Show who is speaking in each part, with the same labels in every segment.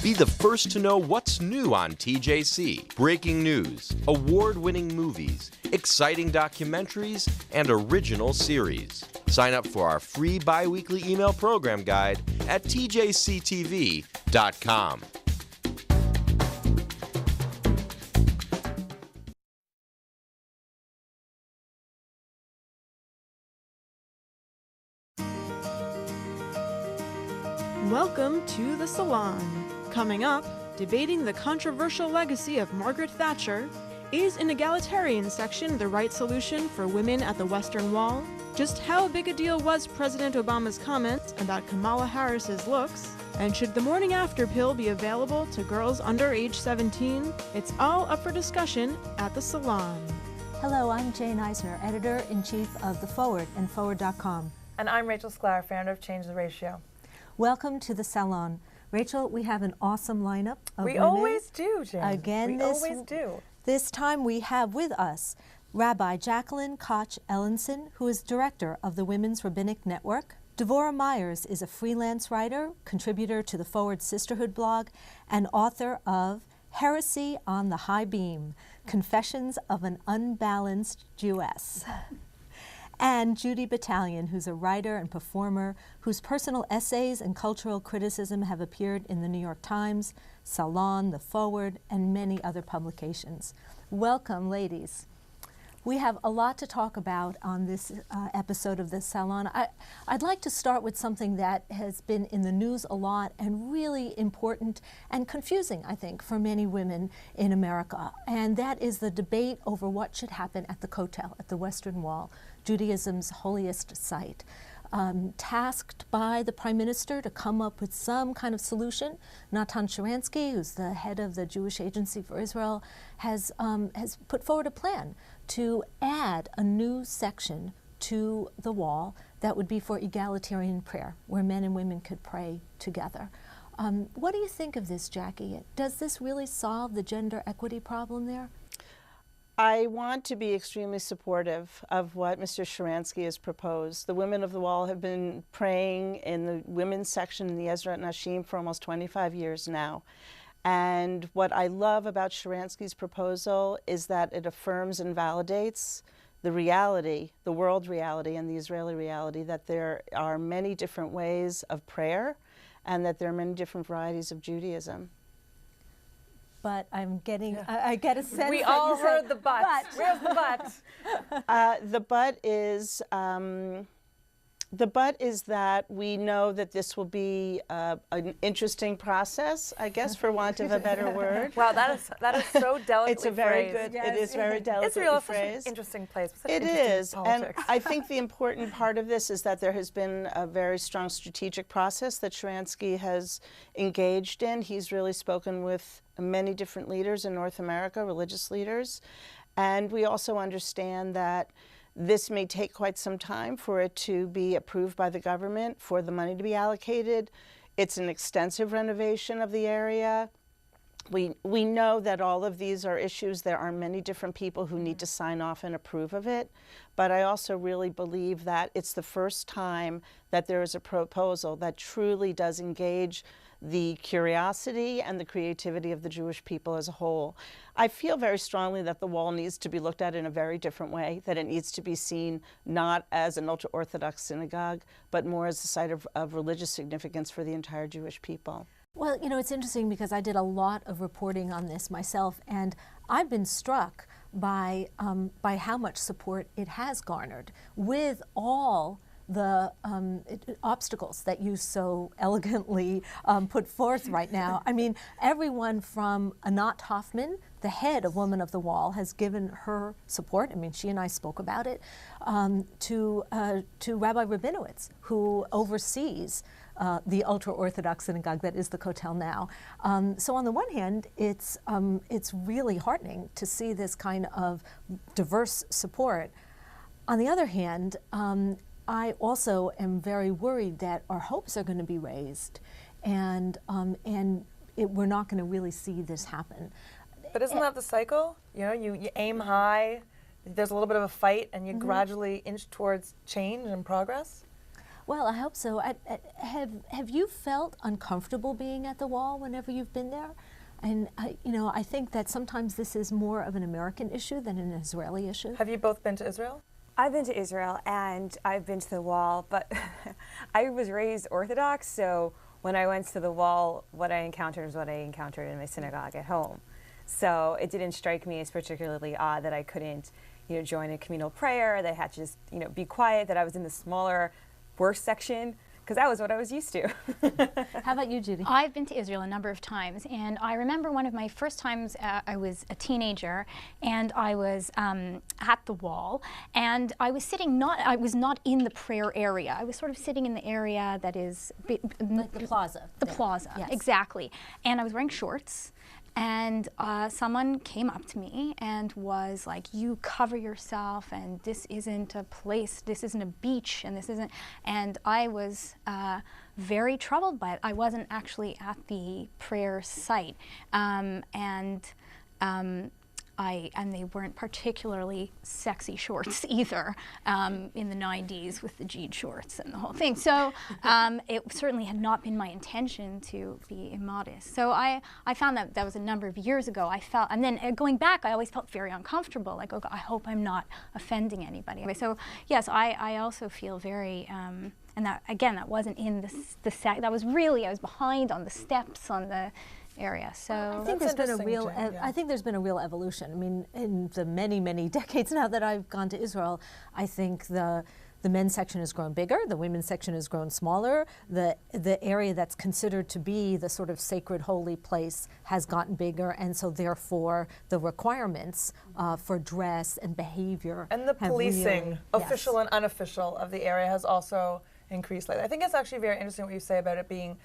Speaker 1: Be the first to know what's new on TJC. Breaking news, award-winning movies, exciting documentaries, and original series. Sign up for our free bi-weekly email program guide at tjctv.com.
Speaker 2: Welcome to the Salon. Coming up, debating the controversial legacy of Margaret Thatcher. Is an egalitarian section the right solution for women at the Western Wall? Just how big a deal was President Obama's comments about Kamala Harris's looks? And should the morning after pill be available to girls under age 17? It's all up for discussion at the Salon.
Speaker 3: Hello, I'm Jane Eisner, Editor-in-Chief of The Forward and Forward.com.
Speaker 4: And I'm Rachel Sklar, founder of Change the Ratio.
Speaker 3: Welcome to the Salon. Rachel, we have an awesome lineup of women.
Speaker 4: We always do, Jane.
Speaker 3: Again,
Speaker 4: we always do.
Speaker 3: This time we have with us Rabbi Jacqueline Koch Ellenson, who is director of the Women's Rabbinic Network. Dvora Meyers is a freelance writer, contributor to the Forward Sisterhood blog, and author of Heresy on the High Beam, Confessions of an Unbalanced Jewess. And Judy Batalion, who's a writer and performer whose personal essays and cultural criticism have appeared in the New York Times, Salon, The Forward, and many other publications. Welcome, ladies. We have a lot to talk about on this episode of the Salon. I'd like to start with something that has been in the news a lot and really important and confusing, I think, for many women in America. And that is the debate over what should happen at the Kotel, at the Western Wall, Judaism's holiest site. Tasked by the Prime Minister to come up with some kind of solution. Natan Sharansky, who's the head of the Jewish Agency for Israel, has put forward a plan to add a new section to the wall that would be for egalitarian prayer, where men and women could pray together. What do you think of this, Jackie? Does this really solve the gender equity problem there?
Speaker 5: I want to be extremely supportive of what Mr. Sharansky has proposed. The Women of the Wall have been praying in the women's section in the Ezrat Nashim for almost 25 years now. And what I love about Sharansky's proposal is that it affirms and validates the reality, the world reality and the Israeli reality, that there are many different ways of prayer and that there are many different varieties of Judaism.
Speaker 3: But I'm getting, I get a sense
Speaker 4: we
Speaker 3: that
Speaker 4: all
Speaker 3: you
Speaker 4: heard
Speaker 3: said,
Speaker 4: the but. Where's the but?
Speaker 5: The but is that we know that this will be an interesting process, I guess, for want of a better word.
Speaker 4: Wow, that is so delicately
Speaker 5: It's a very
Speaker 4: phrased.
Speaker 5: good, it is very delicately
Speaker 4: Israel is
Speaker 5: phrased.
Speaker 4: such an interesting place.
Speaker 5: It is, and I think the important part of this is that there has been a very strong strategic process that Sharansky has engaged in. He's really spoken with many different leaders in North America, religious leaders, and we also understand that this may take quite some time for it to be approved by the government, for the money to be allocated. It's an extensive renovation of the area. We know that all of these are issues. There are many different people who need to sign off and approve of it. But I also really believe that it's the first time that there is a proposal that truly does engage the curiosity and the creativity of the Jewish people as a whole. I feel very strongly that the wall needs to be looked at in a very different way, that it needs to be seen not as an ultra-Orthodox synagogue, but more as a site of religious significance for the entire Jewish people.
Speaker 3: Well, you know, it's interesting because I did a lot of reporting on this myself, and I've been struck by how much support it has garnered with all the obstacles that you so elegantly put forth right now. I mean, everyone from Anat Hoffman, the head of Women of the Wall, has given her support. I mean, she and I spoke about it, to Rabbi Rabinowitz, who oversees the ultra-Orthodox synagogue that is the Kotel now. So on the one hand, it's really heartening to see this kind of diverse support. On the other hand, I also am very worried that our hopes are going to be raised, and we're not going to really see this happen.
Speaker 4: But isn't that the cycle? You know, you aim high, there's a little bit of a fight, and you gradually inch towards change and progress?
Speaker 3: Well, I hope so. Have you felt uncomfortable being at the wall whenever you've been there? And I think that sometimes this is more of an American issue than an Israeli issue.
Speaker 4: Have you both been to Israel?
Speaker 6: I've been to Israel and I've been to the wall, but I was raised Orthodox, so when I went to the wall, what I encountered was what I encountered in my synagogue at home. So it didn't strike me as particularly odd that I couldn't, join a communal prayer, that I had to just, be quiet, that I was in the smaller, worse section, because that was what I was used to.
Speaker 3: How about you, Judy?
Speaker 7: I've been to Israel a number of times, and I remember one of my first times I was a teenager, and I was at the wall, and I was sitting I was not in the prayer area. I was sort of sitting in the area that is
Speaker 3: Like the plaza.
Speaker 7: The plaza,
Speaker 3: yes.
Speaker 7: exactly. And I was wearing shorts. And someone came up to me and was like, "You cover yourself, and this isn't a place, this isn't a beach, and this isn't," and I was very troubled by it. I wasn't actually at the prayer site, and they weren't particularly sexy shorts either in the 90s with the jean shorts and the whole thing. So it certainly had not been my intention to be immodest. So I found that was a number of years ago. And then going back, I always felt very uncomfortable. Like, oh, I hope I'm not offending anybody. So yes, I also feel very, and that again, that wasn't in that was really, I was behind on the steps on the area. So
Speaker 3: I think there's been a real. I think there's been a real evolution. I mean, in the many decades now that I've gone to Israel, I think the men's section has grown bigger, the women's section has grown smaller. The area that's considered to be the sort of sacred holy place has gotten bigger, and so therefore the requirements for dress and behavior
Speaker 4: And the policing,
Speaker 3: really,
Speaker 4: official and unofficial, of the area has also increased lately. I think it's actually very interesting what you say about it being,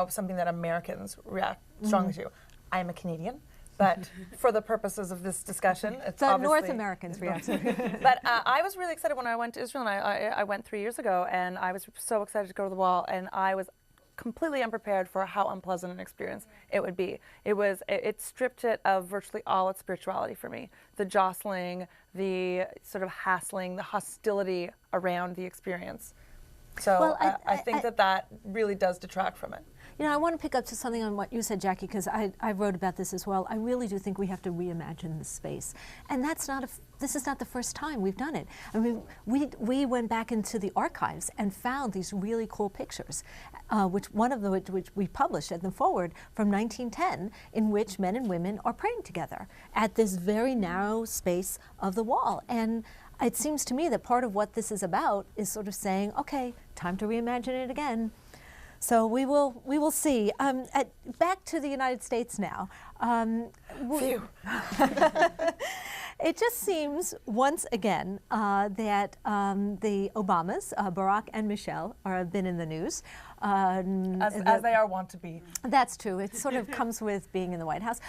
Speaker 4: something that Americans react strongly to. I'm a Canadian, but for the purposes of this discussion, it's
Speaker 3: The
Speaker 4: obviously
Speaker 3: North Americans react.
Speaker 4: But I was really excited when I went to Israel, and I went 3 years ago, and I was so excited to go to the wall, and I was completely unprepared for how unpleasant an experience it would be. It stripped it of virtually all its spirituality for me. The jostling, the sort of hassling, the hostility around the experience. So
Speaker 3: Well,
Speaker 4: I think that really does detract from it.
Speaker 3: I want to pick up to something on what you said, Jackie, because I wrote about this as well. I really do think we have to reimagine this space, and this is not the first time we've done it. I mean, we went back into the archives and found these really cool pictures, which we published at the forward from 1910, in which men and women are praying together at this very narrow space of the wall. And it seems to me that part of what this is about is sort of saying, okay, time to reimagine it again. So we will see. Back to the United States now. It just seems once again that the Obamas, Barack and Michelle, have been in the news.
Speaker 4: As they are wont to be.
Speaker 3: That's true. It sort of comes with being in the White House,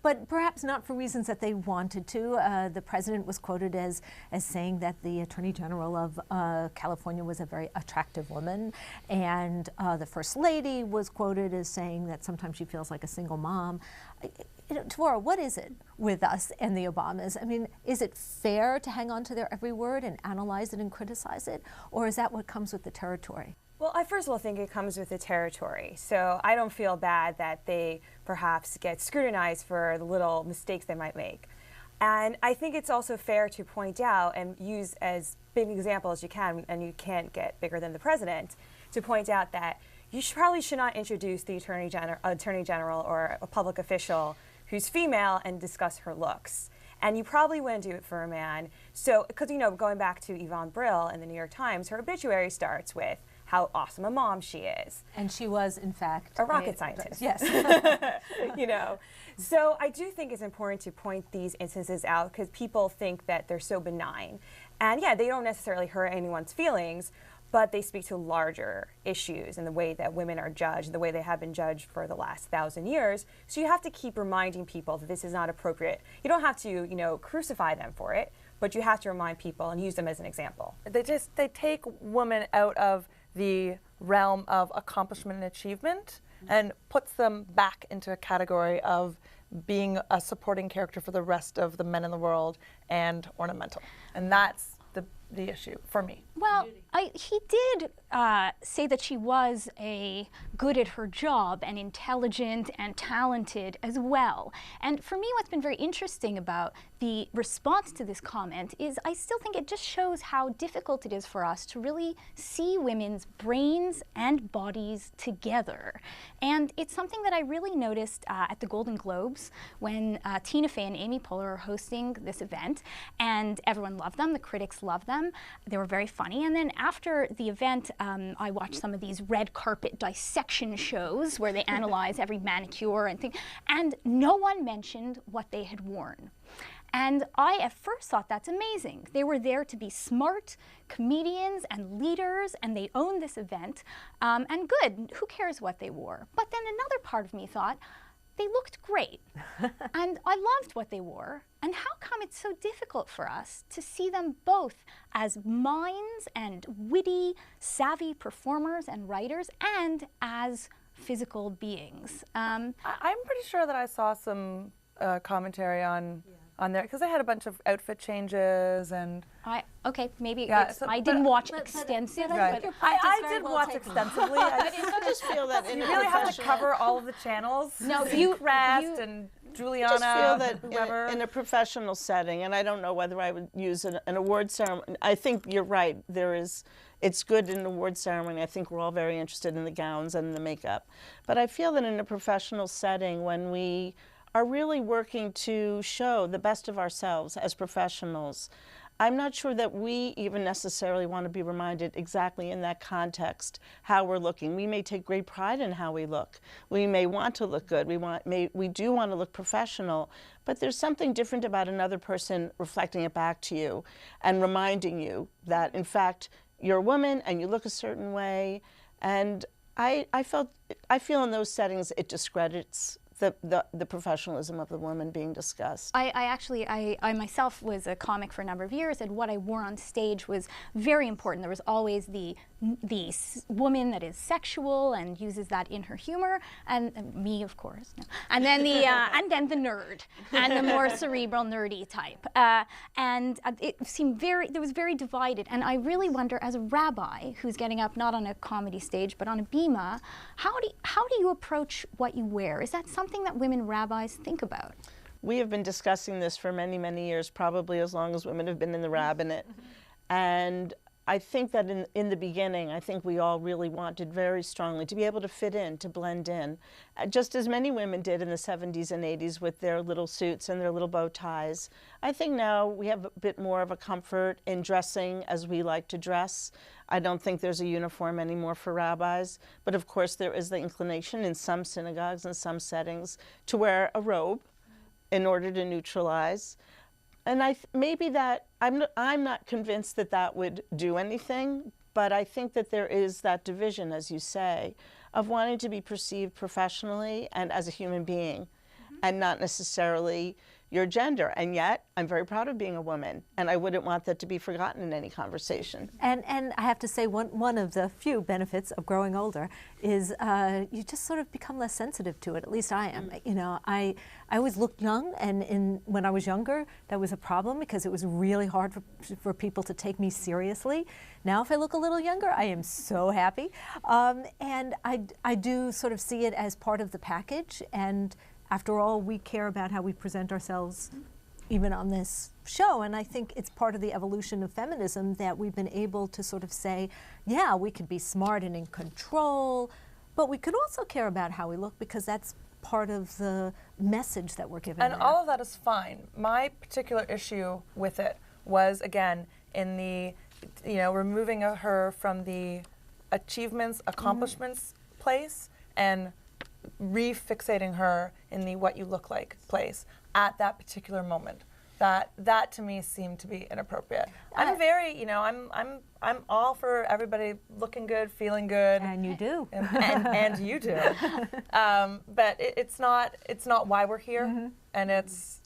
Speaker 3: but perhaps not for reasons that they wanted to. The president was quoted as saying that the Attorney General of California was a very attractive woman, and the First Lady was quoted as saying that sometimes she feels like a single mom. Dvora, what is it with us and the Obamas? I mean, is it fair to hang on to their every word and analyze it and criticize it, or is that what comes with the territory?
Speaker 6: Well, I first of all think it comes with the territory. So I don't feel bad that they perhaps get scrutinized for the little mistakes they might make. And I think it's also fair to point out and use as big an example as you can, and you can't get bigger than the president, to point out that you probably should not introduce the Attorney General or a public official who's female and discuss her looks. And you probably wouldn't do it for a man. So, because, going back to Yvonne Brill in the New York Times, her obituary starts with how awesome a mom she is.
Speaker 3: And she was, in fact,
Speaker 6: a rocket scientist.
Speaker 3: Yes.
Speaker 6: So I do think it's important to point these instances out because people think that they're so benign. And yeah, they don't necessarily hurt anyone's feelings, but they speak to larger issues in the way that women are judged, the way they have been judged for the last 1,000 years. So you have to keep reminding people that this is not appropriate. You don't have to, crucify them for it, but you have to remind people and use them as an example.
Speaker 4: They take women out of the realm of accomplishment and achievement and puts them back into a category of being a supporting character for the rest of the men in the world and ornamental. And that's the issue for me.
Speaker 7: Well, he did say that she was good at her job and intelligent and talented as well. And for me, what's been very interesting about the response to this comment is I still think it just shows how difficult it is for us to really see women's brains and bodies together. And it's something that I really noticed at the Golden Globes when Tina Fey and Amy Poehler are hosting this event, and everyone loved them, the critics loved them, they were very funny. And then after the event, I watched some of these red carpet dissection shows where they analyze every manicure and thing, and no one mentioned what they had worn. And I at first thought that's amazing. They were there to be smart comedians and leaders, and they owned this event, and good, who cares what they wore? But then another part of me thought, they looked great, and I loved what they wore, and how come it's so difficult for us to see them both as minds and witty, savvy performers and writers, and as physical beings? I'm
Speaker 4: pretty sure that I saw some commentary on there, because they had a bunch of outfit changes and...
Speaker 7: Okay, maybe I didn't watch extensively.
Speaker 4: Right. I did watch extensively.
Speaker 5: I just feel that
Speaker 4: you really have to cover all of the channels.
Speaker 7: No,
Speaker 4: Crest and Juliana.
Speaker 5: I just feel
Speaker 4: whoever.
Speaker 5: that in a professional setting, and I don't know whether I would use an award ceremony. I think you're right. It's good in an award ceremony. I think we're all very interested in the gowns and the makeup. But I feel that in a professional setting, when we are really working to show the best of ourselves as professionals, I'm not sure that we even necessarily want to be reminded exactly in that context how we're looking. We may take great pride in how we look. We may want to look good. We do want to look professional, but there's something different about another person reflecting it back to you and reminding you that, in fact, you're a woman and you look a certain way. And I feel in those settings it discredits the professionalism of the woman being discussed.
Speaker 7: I myself was a comic for a number of years, and what I wore on stage was very important. There was always the woman that is sexual and uses that in her humor, and me, of course, no. And then the nerd, and the more cerebral, nerdy type. And it seemed there was very divided. And I really wonder, as a rabbi who's getting up not on a comedy stage but on a bima, how do you approach what you wear? Is that something that women rabbis think about?
Speaker 5: We have been discussing this for many, many years, probably as long as women have been in the rabbinate. And I think that in the beginning, I think we all really wanted very strongly to be able to fit in, to blend in, just as many women did in the 70s and 80s with their little suits and their little bow ties. I think now we have a bit more of a comfort in dressing as we like to dress. I don't think there's a uniform anymore for rabbis, but of course there is the inclination in some synagogues and some settings to wear a robe in order to neutralize. And maybe that, I'm not convinced that that would do anything, but I think that there is that division, as you say, of wanting to be perceived professionally and as a human being, and not necessarily your gender. And yet, I'm very proud of being a woman, and I wouldn't want that to be forgotten in any conversation.
Speaker 3: And I have to say, one of the few benefits of growing older is you just sort of become less sensitive to it. At least I am. You know, I always looked young, and when I was younger, that was a problem because it was really hard for people to take me seriously. Now, if I look a little younger, I am so happy, and I do sort of see it as part of the package. And after all, we care about how we present ourselves even on this show, and I think it's part of the evolution of feminism that we've been able to sort of say, yeah, we could be smart and in control, but we could also care about how we look because that's part of the message that we're giving.
Speaker 4: And all of that is fine. My particular issue with it was, again, in the, removing her from the achievements, accomplishments place and refixating her in the what you look like place at that particular moment. That to me seemed to be inappropriate. I'm very, I'm all for everybody looking good, feeling good.
Speaker 3: And you do.
Speaker 4: And you do. But it's not why we're here, and it's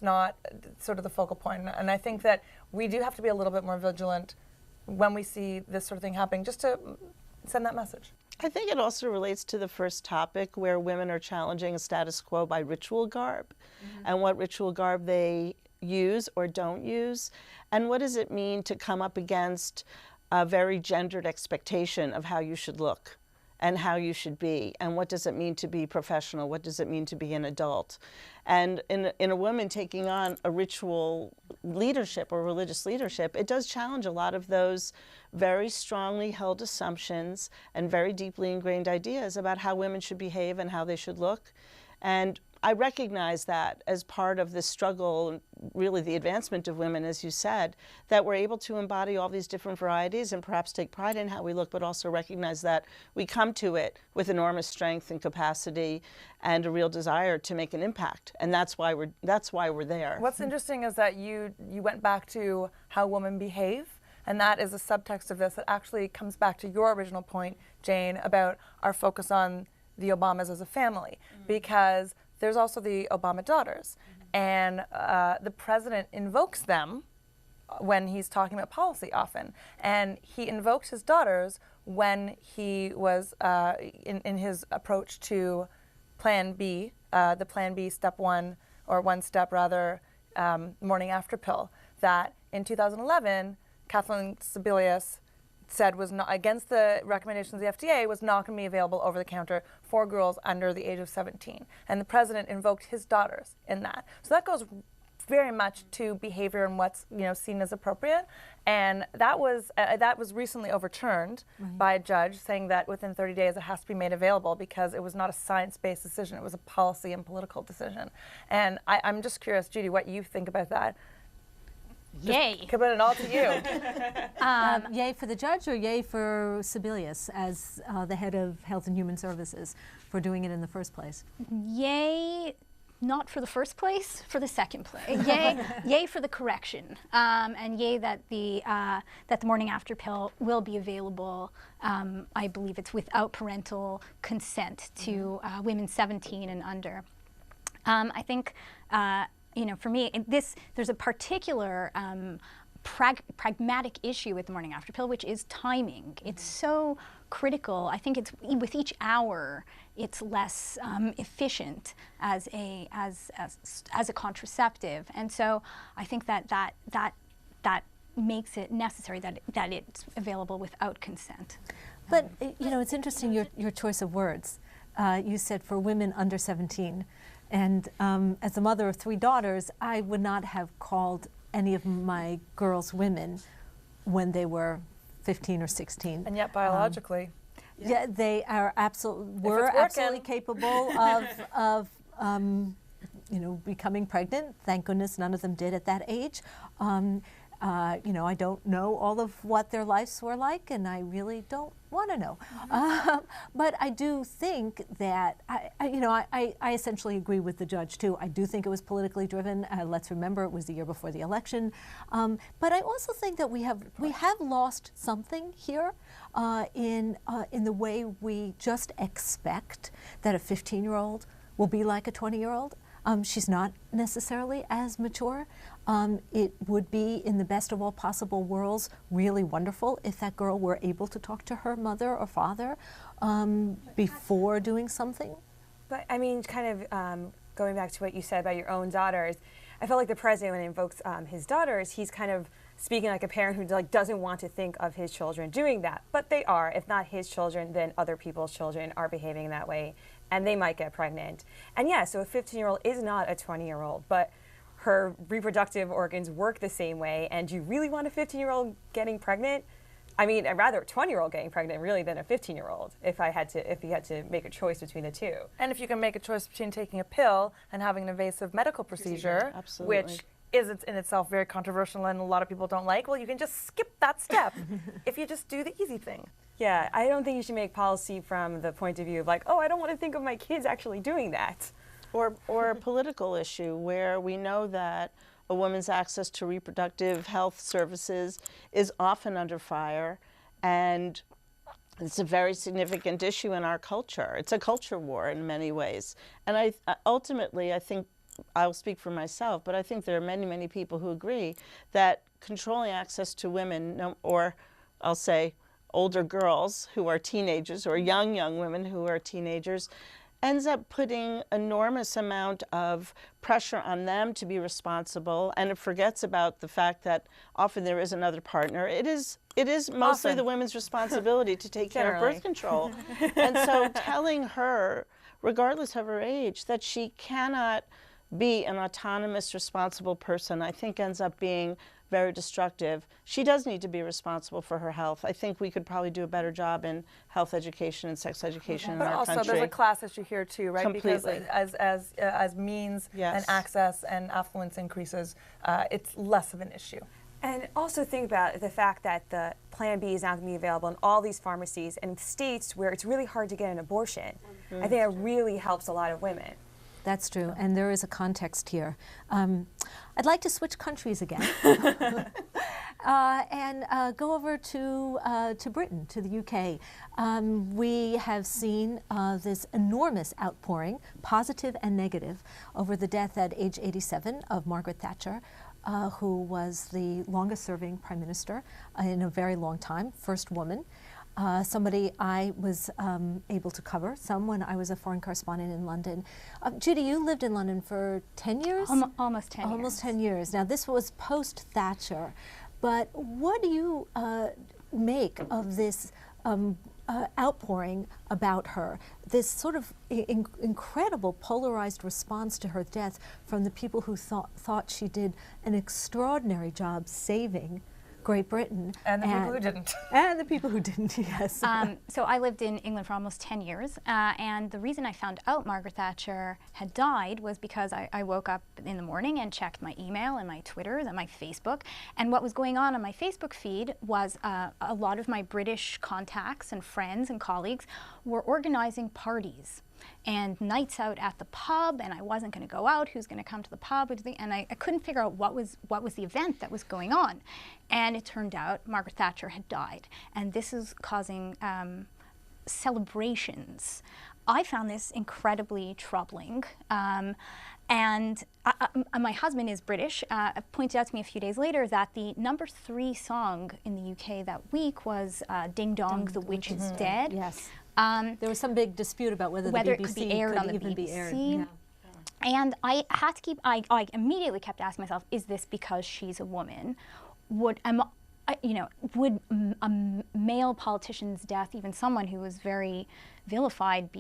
Speaker 4: not sort of the focal point. And I think that we do have to be a little bit more vigilant when we see this sort of thing happening, just to send that message.
Speaker 5: I think it also relates to the first topic where women are challenging a status quo by ritual garb and what ritual garb they use or don't use. And what does it mean to come up against a very gendered expectation of how you should look and how you should be, and what does it mean to be professional, what does it mean to be an adult. And in a woman taking on a ritual leadership or religious leadership, it does challenge a lot of those very strongly held assumptions and very deeply ingrained ideas about how women should behave and how they should look. And I recognize that as part of this struggle, really the advancement of women, as you said, that we're able to embody all these different varieties and perhaps take pride in how we look, but also recognize that we come to it with enormous strength and capacity and a real desire to make an impact. And that's why we're there.
Speaker 4: What's interesting is that you went back to how women behave, and that is a subtext of this that actually comes back to your original point, Jane, about our focus on the Obamas as a family, because there's also the Obama daughters, and the president invokes them when he's talking about policy often, and he invoked his daughters when he was in his approach to Plan B, the Plan B step one, or one step rather, morning after pill, that in 2011, Kathleen Sebelius said was not, against the recommendations of the FDA, was not going to be available over the counter for girls under the age of 17. And the president invoked his daughters in that. So that goes very much to behavior and what's seen as appropriate. And that was recently overturned by a judge, saying that within 30 days it has to be made available because it was not a science-based decision, it was a policy and political decision. And I'm just curious, Judy, what you think about that.
Speaker 7: Yay.
Speaker 4: Just coming it all to you.
Speaker 3: Yay for the judge, or yay for Sebelius as the head of Health and Human Services for doing it in the first place?
Speaker 7: Yay, not for the first place, for the second place. Yay for the correction, and yay that the morning after pill will be available. I believe it's without parental consent to women 17 and under. I think. For me, there's a particular pragmatic issue with the morning after pill, which is timing. It's so critical. I think it's with each hour, it's less efficient as a contraceptive, and so I think that makes it necessary that it's available without consent.
Speaker 3: But it's interesting your choice of words. You said for women under 17. And as the mother of 3 daughters, I would not have called any of my girls women when they were 15 or 16.
Speaker 4: And yet biologically.
Speaker 3: Yeah, they are absolutely capable of becoming pregnant. Thank goodness none of them did at that age. I don't know all of what their lives were like, and I really don't want to know. But I do think that, I essentially agree with the judge, too. I do think it was politically driven. Let's remember it was the year before the election. But I also think that we have lost something here in the way we just expect that a 15-year-old will be like a 20-year-old. She's not necessarily as mature. It would be, in the best of all possible worlds, really wonderful if that girl were able to talk to her mother or father before doing something.
Speaker 6: But I mean, kind of going back to what you said about your own daughters, I felt like the president, when he invokes his daughters, he's kind of speaking like a parent who doesn't want to think of his children doing that. But they are. If not his children, then other people's children are behaving that way, and they might get pregnant. And yeah, so a 15-year-old is not a 20-year-old, but her reproductive organs work the same way. And do you really want a 15-year-old getting pregnant? I mean, I'd rather a 20-year-old getting pregnant really than a 15-year-old if he had to make a choice between the two.
Speaker 4: And if you can make a choice between taking a pill and having an invasive medical procedure, which is in itself very controversial and a lot of people don't like, well, you can just skip that step if you just do the easy thing.
Speaker 6: Yeah, I don't think you should make policy from the point of view of like, oh, I don't want to think of my kids actually doing that.
Speaker 5: Or a political issue where we know that a woman's access to reproductive health services is often under fire, and it's a very significant issue in our culture. It's a culture war in many ways. And ultimately, I think, I'll speak for myself, but I think there are many, many people who agree that controlling access to women, or I'll say older girls who are teenagers, or young women who are teenagers, ends up putting enormous amount of pressure on them to be responsible, and it forgets about the fact that often there is another partner. It is mostly the women's responsibility to take care of birth control. And so telling her, regardless of her age, that she cannot be an autonomous, responsible person, I think ends up being very destructive. She does need to be responsible for her health. I think we could probably do a better job in health education and sex education in our country.
Speaker 4: But also there's a class issue here too, right?
Speaker 5: Completely.
Speaker 4: Because as means and access and affluence increases, it's less of an issue.
Speaker 6: And also think about the fact that the Plan B is now going to be available in all these pharmacies and states where it's really hard to get an abortion. I think that really helps a lot of women.
Speaker 3: That's true, and there is a context here. I'd like to switch countries again and go over to Britain, to the UK. We have seen this enormous outpouring, positive and negative, over the death at age 87 of Margaret Thatcher, who was the longest-serving prime minister in a very long time, first woman. Somebody I was able to cover some when I was a foreign correspondent in London. Judy, you lived in London for 10 years?
Speaker 7: Almost 10 years.
Speaker 3: Almost 10 years. Now, this was post-Thatcher, but what do you make of this outpouring about her, this sort of incredible polarized response to her death from the people who thought she did an extraordinary job saving Great Britain.
Speaker 4: And the people who didn't.
Speaker 3: And the people who didn't, yes.
Speaker 7: So I lived in England for almost 10 years, and the reason I found out Margaret Thatcher had died was because I woke up in the morning and checked my email and my Twitter and my Facebook, and what was going on my Facebook feed was a lot of my British contacts and friends and colleagues were organizing parties and nights out at the pub, and I wasn't going to go out. Who's going to come to the pub? And I couldn't figure out what was the event that was going on. And it turned out Margaret Thatcher had died, and this is causing celebrations. I found this incredibly troubling. And my husband is British, pointed out to me a few days later that the number 3 song in the UK that week was Ding Dong, the Witch is Dead.
Speaker 3: Yes. There was some big dispute about whether the BBC
Speaker 7: it could be aired on the BBC.
Speaker 3: Be aired. Yeah.
Speaker 7: And I had to keep, I immediately kept asking myself, is this because she's a woman? Would a male politician's death, even someone who was very vilified,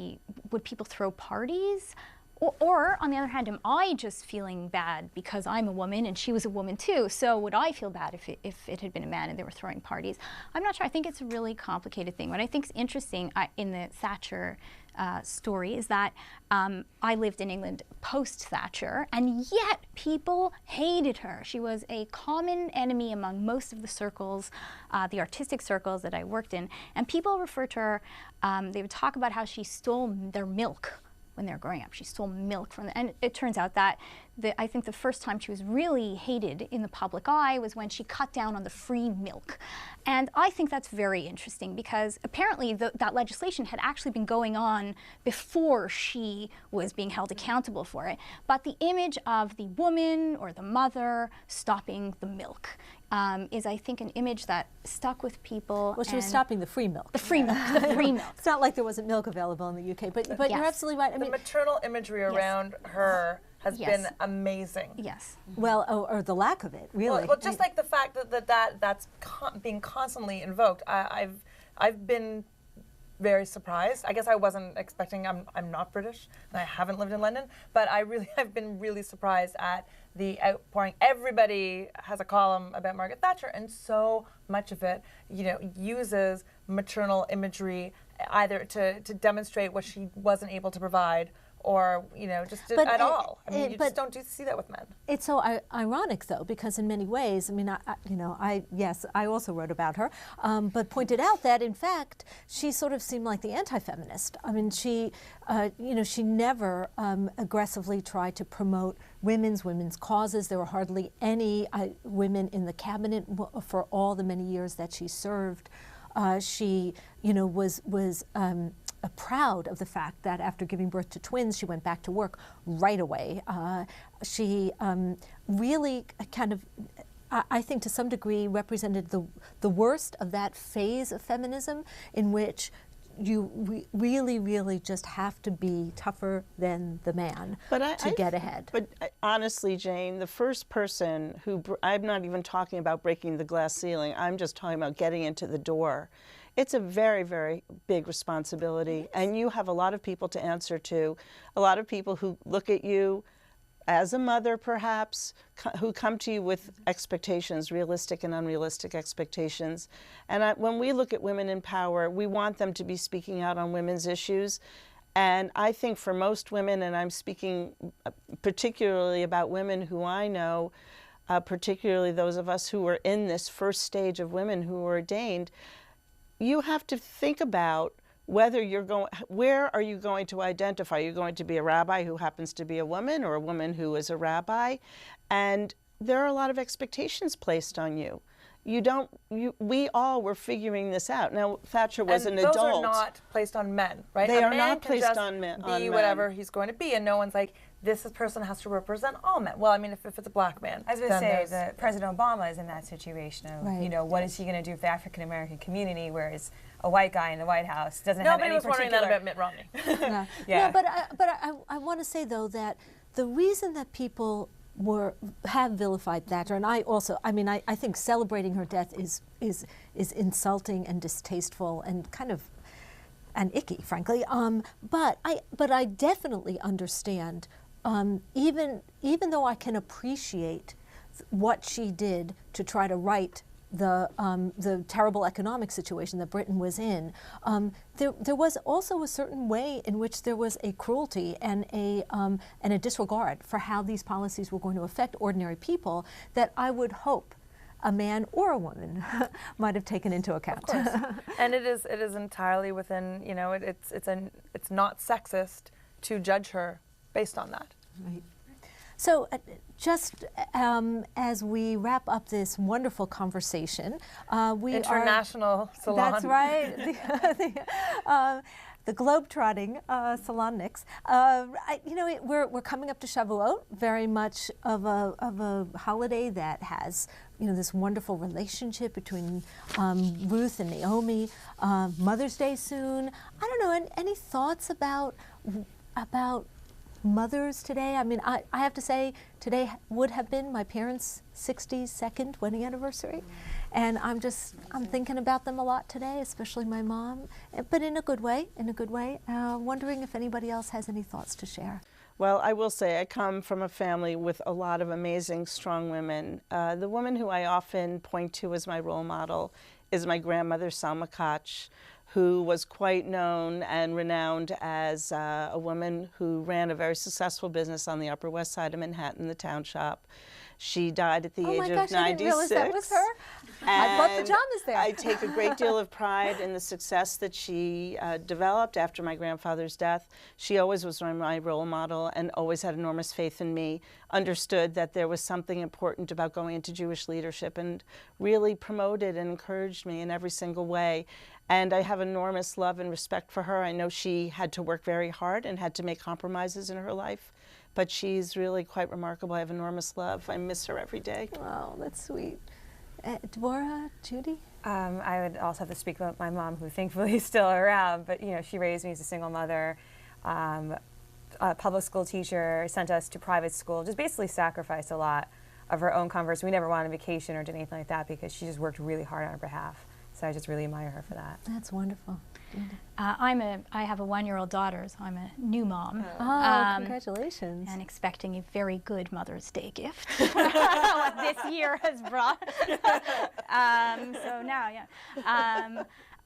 Speaker 7: would people throw parties? Or, on the other hand, am I just feeling bad because I'm a woman and she was a woman too? So would I feel bad if it had been a man and they were throwing parties? I'm not sure. I think it's a really complicated thing. What I think is interesting in the Thatcher story is that I lived in England post-Thatcher, and yet people hated her. She was a common enemy among most of the circles, the artistic circles that I worked in, and people referred to her, they would talk about how she stole their milk when they were growing up. She stole milk from them. And it turns out that I think the first time she was really hated in the public eye was when she cut down on the free milk. And I think that's very interesting because apparently that legislation had actually been going on before she was being held accountable for it. But the image of the woman or the mother stopping the milk is, I think, an image that stuck with people.
Speaker 3: Well, she was stopping the free milk.
Speaker 7: The free milk. The free milk.
Speaker 3: It's not like there wasn't milk available in the UK, but yes. You're absolutely right. I mean,
Speaker 4: the maternal imagery around her has been amazing.
Speaker 7: Yes.
Speaker 3: Well, or the lack of it, really.
Speaker 4: Well, just like the fact that's being constantly invoked. I've been very surprised. I guess I wasn't expecting. I'm not British and I haven't lived in London, but I've been really surprised at the outpouring. Everybody has a column about Margaret Thatcher, and so much of it, uses maternal imagery either to demonstrate what she wasn't able to provide, or at all. I mean, you just don't see that with men.
Speaker 3: It's so ironic, though, because in many ways, I mean, I also wrote about her, but pointed out that in fact she sort of seemed like the anti-feminist. I mean, she never aggressively tried to promote women's causes. There were hardly any women in the cabinet for all the many years that she served. She, was proud of the fact that after giving birth to twins, she went back to work right away. She really kind of, I think to some degree, represented the worst of that phase of feminism in which really just have to be tougher than the man to get ahead.
Speaker 5: But honestly, Jane, the first person who, I'm not even talking about breaking the glass ceiling, I'm just talking about getting into the door. It's a very, very big responsibility, and you have a lot of people to answer to, a lot of people who look at you as a mother, perhaps, who come to you with expectations, realistic and unrealistic expectations. And when we look at women in power, we want them to be speaking out on women's issues. And I think for most women, and I'm speaking particularly about women who I know, particularly those of us who are in this first stage of women who are ordained, you have to think about whether you're going, where are you going to identify? Are you going to be a rabbi who happens to be a woman, or a woman who is a rabbi? And there are a lot of expectations placed on you. We all were figuring this out. Now, Thatcher was an adult.
Speaker 4: And those are not placed on men, right?
Speaker 5: They
Speaker 4: a
Speaker 5: are
Speaker 4: man
Speaker 5: not
Speaker 4: can
Speaker 5: placed
Speaker 4: just
Speaker 5: on men.
Speaker 4: Be whatever he's going to be, and no one's like, this person has to represent all men. Well, I mean, if it's a black man.
Speaker 6: I was going to say that President Obama is in that situation of, you know, what is he going to do for the African American community, whereas a white guy in the White House doesn't have any particular...
Speaker 4: Nobody was wondering that about Mitt Romney.
Speaker 3: No.
Speaker 6: Yeah.
Speaker 3: No, but I want to say, though, that the reason that people have vilified Thatcher, and I think celebrating her death is insulting and distasteful and kind of icky, frankly. But I definitely understand, even though I can appreciate what she did to try to right the terrible economic situation that Britain was in, there was also a certain way in which there was a cruelty and a disregard for how these policies were going to affect ordinary people that I would hope a man or a woman might have taken into account.
Speaker 4: Of course. And it is entirely within, you know, it's not sexist to judge her based on that.
Speaker 3: Right. So just as we wrap up this wonderful conversation,
Speaker 4: International Salon.
Speaker 3: That's right. The globe-trotting Salonics. We're coming up to Shavuot, very much of a holiday that has, you know, this wonderful relationship between Ruth and Naomi. Mother's Day soon. I don't know. Any thoughts about mothers today? I mean, I have to say, today would have been my parents' 62nd wedding anniversary. And I'm thinking about them a lot today, especially my mom, but in a good way, wondering if anybody else has any thoughts to share.
Speaker 5: Well, I will say I come from a family with a lot of amazing, strong women. The woman who I often point to as my role model is my grandmother, Salma Koch, who was quite known and renowned as a woman who ran a very successful business on the Upper West Side of Manhattan, the Town Shop. She died at the age of 96.
Speaker 3: I didn't realize that was her. I bought pajamas there.
Speaker 5: I take a great deal of pride in the success that she developed after my grandfather's death. She always was my role model and always had enormous faith in me, understood that there was something important about going into Jewish leadership, and really promoted and encouraged me in every single way. And I have enormous love and respect for her. I know she had to work very hard and had to make compromises in her life, but she's really quite remarkable. I have enormous love. I miss her every day.
Speaker 3: Wow, that's sweet. Dvora, Judy?
Speaker 6: I would also have to speak about my mom, who thankfully is still around, but, you know, she raised me as a single mother, a public school teacher, sent us to private school, just basically sacrificed a lot of her own comforts. We never went on vacation or did anything like that because she just worked really hard on our behalf. So I just really admire her for that.
Speaker 3: That's wonderful.
Speaker 7: I have a one-year-old daughter, so I'm a new mom.
Speaker 3: Oh, congratulations.
Speaker 7: And expecting a very good Mother's Day gift. What this year has brought. So now, yeah.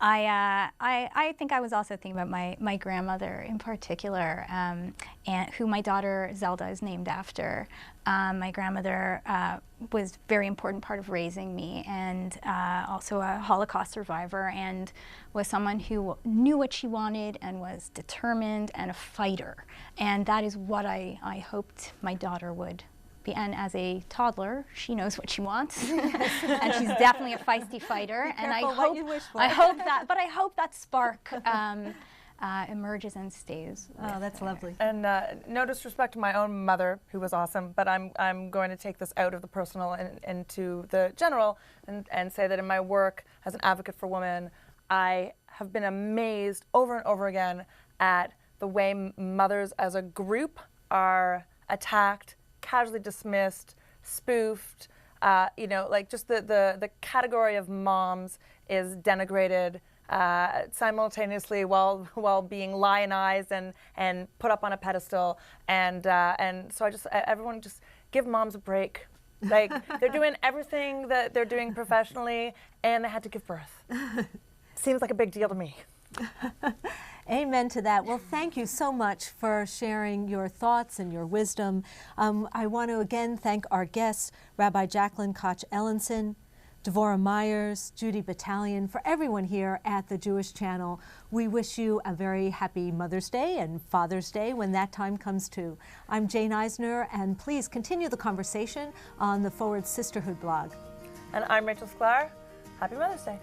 Speaker 7: I think I was also thinking about my grandmother in particular, and who my daughter Zelda is named after. My grandmother was a very important part of raising me, and also a Holocaust survivor, and was someone who knew what she wanted and was determined and a fighter. And that is what I hoped my daughter would be. And as a toddler, she knows what she wants, and she's definitely a feisty fighter. And I hope that spark emerges and stays.
Speaker 3: Oh, that's lovely.
Speaker 4: And no disrespect to my own mother, who was awesome, but I'm going to take this out of the personal and into the general, and say that in my work as an advocate for women, I have been amazed over and over again at the way mothers as a group are attacked, casually dismissed, spoofed. You know, like just the category of moms is denigrated simultaneously while being lionized and put up on a pedestal. And so everyone just give moms a break. Like, they're doing everything that they're doing professionally, and they had to give birth. Seems like a big deal to me.
Speaker 3: Amen to that. Well, thank you so much for sharing your thoughts and your wisdom. I want to again thank our guests, Rabbi Jacqueline Koch Ellenson, Dvora Meyers, Judy Batalion, for everyone here at the Jewish Channel. We wish you a very happy Mother's Day and Father's Day when that time comes too. I'm Jane Eisner, and please continue the conversation on the Forward Sisterhood blog.
Speaker 4: And I'm Rachel Sklar. Happy Mother's Day.